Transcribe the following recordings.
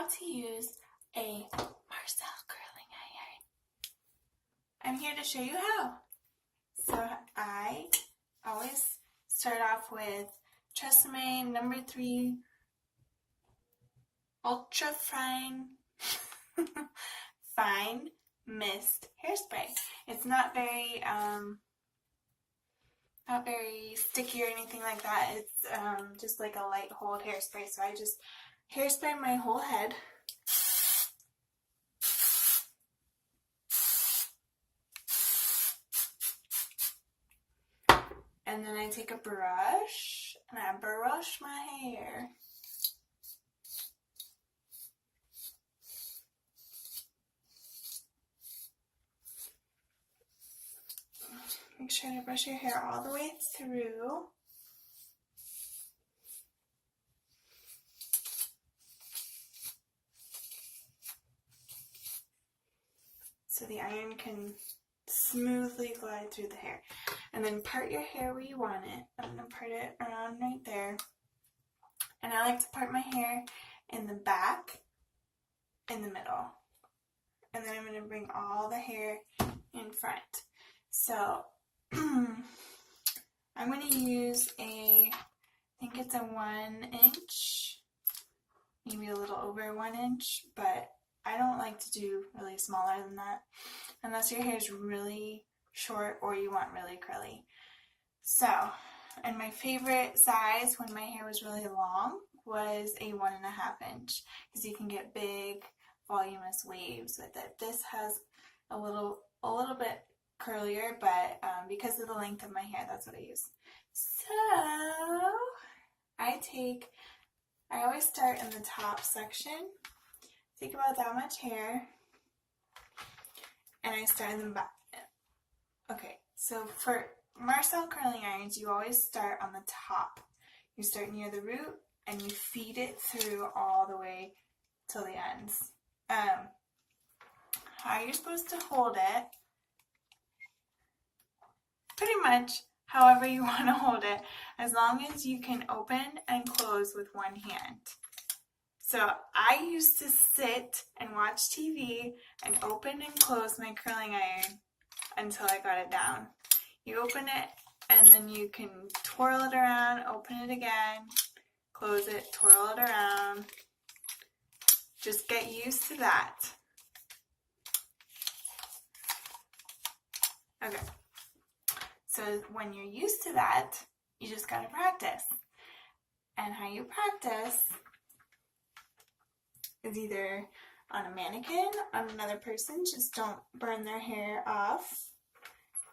how to use a Marcel Curling Iron. I'm here to show you how. So I always start off with Tresemme number 3 Ultra Fine Fine Mist Hairspray. It's not very sticky or anything like that. It's just like a light hold hairspray. So I just hairspray my whole head. And then I take a brush and I brush my hair. Make sure to brush your hair all the way through. So the iron can smoothly glide through the hair. And then part your hair where you want it. I'm going to part it around right there. And I like to part my hair in the back, in the middle. And then I'm going to bring all the hair in front. So I'm going to use I think it's a 1 inch, maybe a little over 1 inch, but I don't like to do really smaller than that unless your hair is really short or you want really curly. So, and my favorite size when my hair was really long was a 1.5 inch because you can get big voluminous waves with it. This has a little bit curlier, but because of the length of my hair, that's what I use. So I always start in the top section, take about that much hair, and I start in the back. Okay, so for Marcel curling irons, you always start on the top. You start near the root and you feed it through all the way till the ends. How you're supposed to hold it, pretty much however you want to hold it, as long as you can open and close with one hand. So I used to sit and watch TV and open and close my curling iron until I got it down. You open it and then you can twirl it around, open it again, close it, twirl it around. Just get used to that. Okay. So when you're used to that, you just gotta practice. And how you practice is either on a mannequin, on another person, just don't burn their hair off,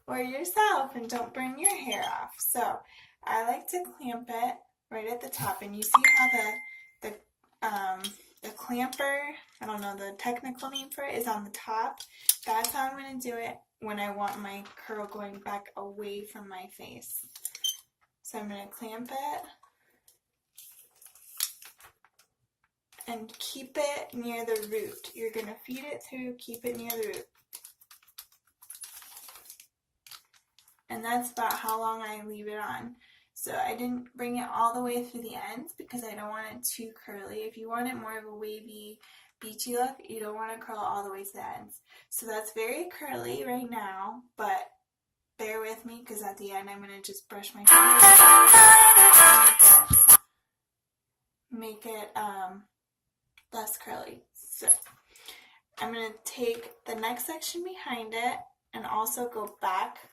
or yourself and don't burn your hair off. So I like to clamp it right at the top, and you see how the clamper, I don't know the technical name for it, is on the top. That's how I'm going to do it when I want my curl going back away from my face. So I'm going to clamp it and keep it near the root. You're going to feed it through, keep it near the root. And that's about how long I leave it on. So I didn't bring it all the way through the ends because I don't want it too curly. If you want it more of a wavy, beachy look, you don't want to curl all the way to the ends. So that's very curly right now, but bear with me because at the end I'm going to just brush my hair, make it less curly. So I'm going to take the next section behind it and also go back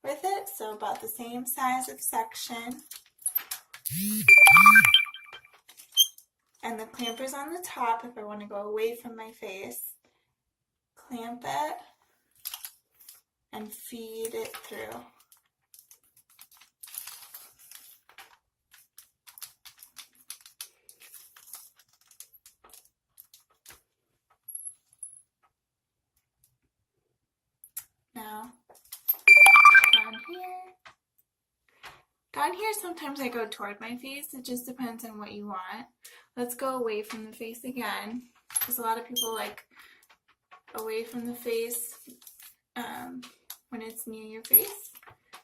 with it, so about the same size of section. And the clamper's on the top if I want to go away from my face. Clamp it and feed it through. Now, down here sometimes I go toward my face. It just depends on what you want. Let's go away from the face again, because a lot of people like away from the face when it's near your face.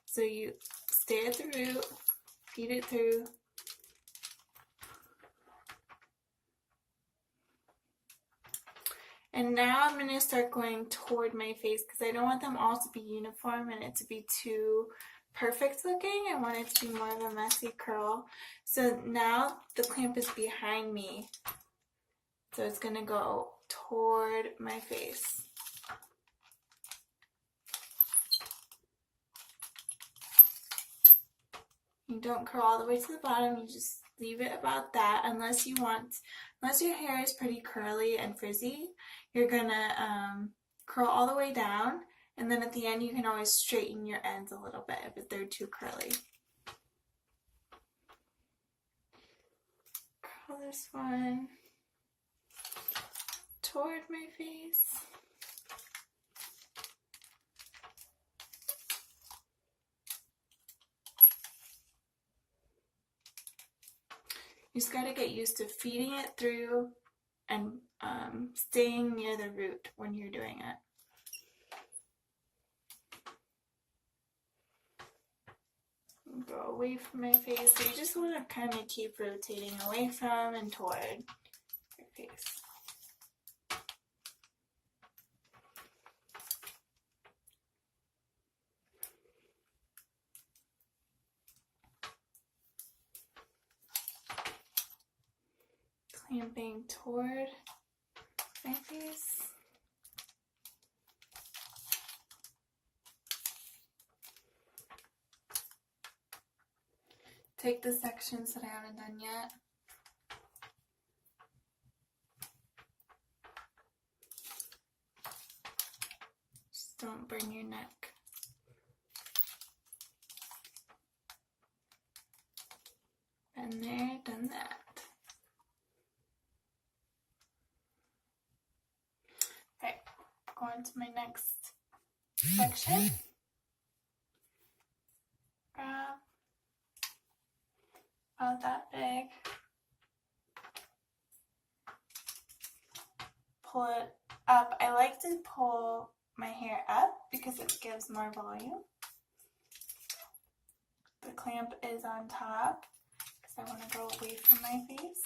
So you stay at the root, feed it through, And now I'm going to start going toward my face because I don't want them all to be uniform and it to be too perfect looking. I want it to be more of a messy curl. So now the clamp is behind me. So it's going to go toward my face. You don't curl all the way to the bottom, you just leave it about that unless your hair is pretty curly and frizzy, you're gonna curl all the way down, and then at the end you can always straighten your ends a little bit if they're too curly. Curl this one toward my face. You just got to get used to feeding it through and staying near the root when you're doing it. Go away from my face. So you just want to kind of keep rotating away from and toward your face. Clamping toward my face. Take the sections that I haven't done yet. Just don't burn your neck. Been there, done that. Okay, going to my next section. Grab about that big. Pull it up. I like to pull my hair up because it gives more volume. The clamp is on top because I want to go away from my face.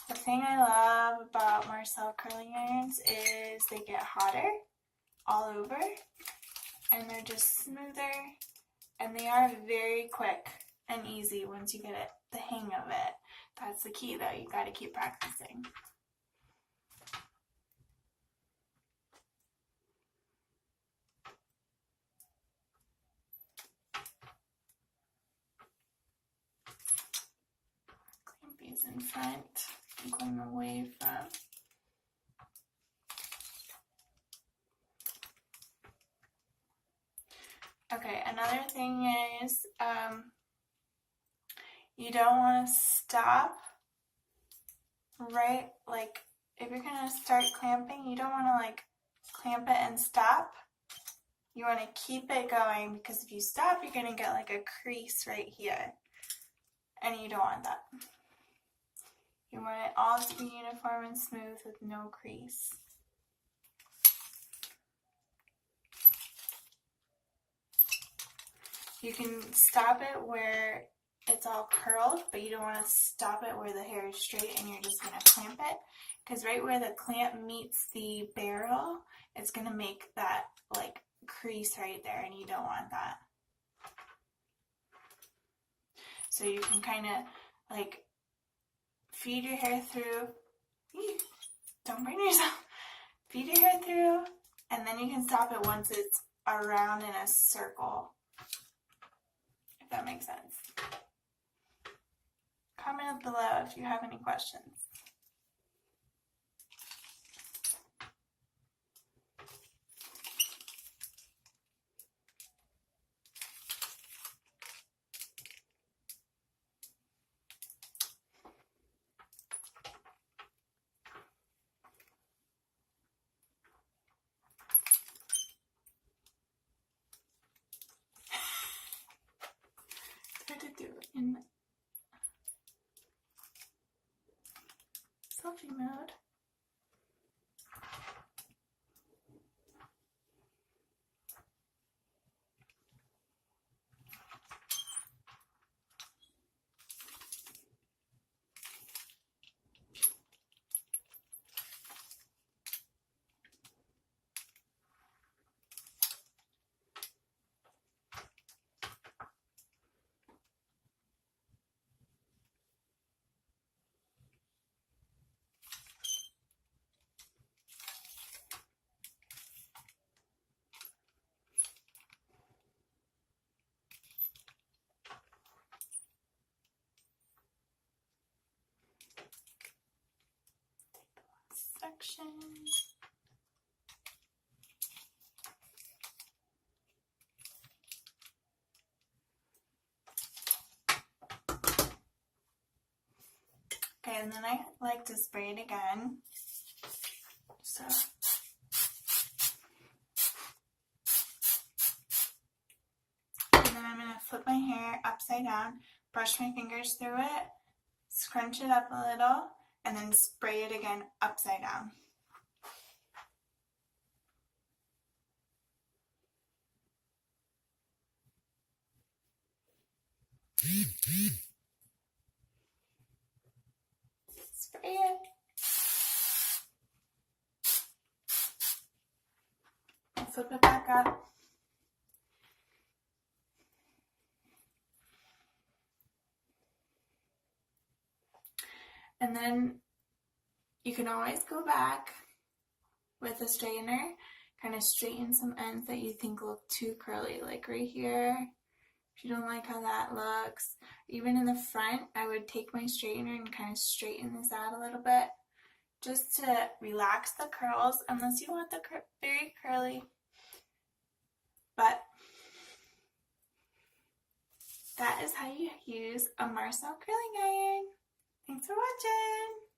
The thing I love about Marcel Curling Irons is they get hotter all over and they're just smoother and they are very quick and easy once you get the hang of it. That's the key though, you gotta keep practicing. Clampy's in front. I'm going away from. Okay, another thing is you don't want to stop right, like if you're going to start clamping, you don't want to like clamp it and stop. You want to keep it going because if you stop, you're going to get like a crease right here. And you don't want that. You want it all to be uniform and smooth with no crease. You can stop it where it's all curled, but you don't want to stop it where the hair is straight and you're just going to clamp it. Because right where the clamp meets the barrel, it's going to make that like crease right there and you don't want that. So you can kind of like feed your hair through. Don't burn yourself. Feed your hair through and then you can stop it once it's around in a circle. If that makes sense. Comment below if you have any questions. Try to do it in selfie mode. direction. Okay, and then I like to spray it again. So and then I'm going to flip my hair upside down, brush my fingers through it, scrunch it up a little, and then spray it again upside down. Spray it. Flip it back up. And then you can always go back with a straightener, kind of straighten some ends that you think look too curly, like right here. If you don't like how that looks, even in the front, I would take my straightener and kind of straighten this out a little bit, just to relax the curls, unless you want the very curly. But that is how you use a Marcel Curling Iron. Thanks for watching!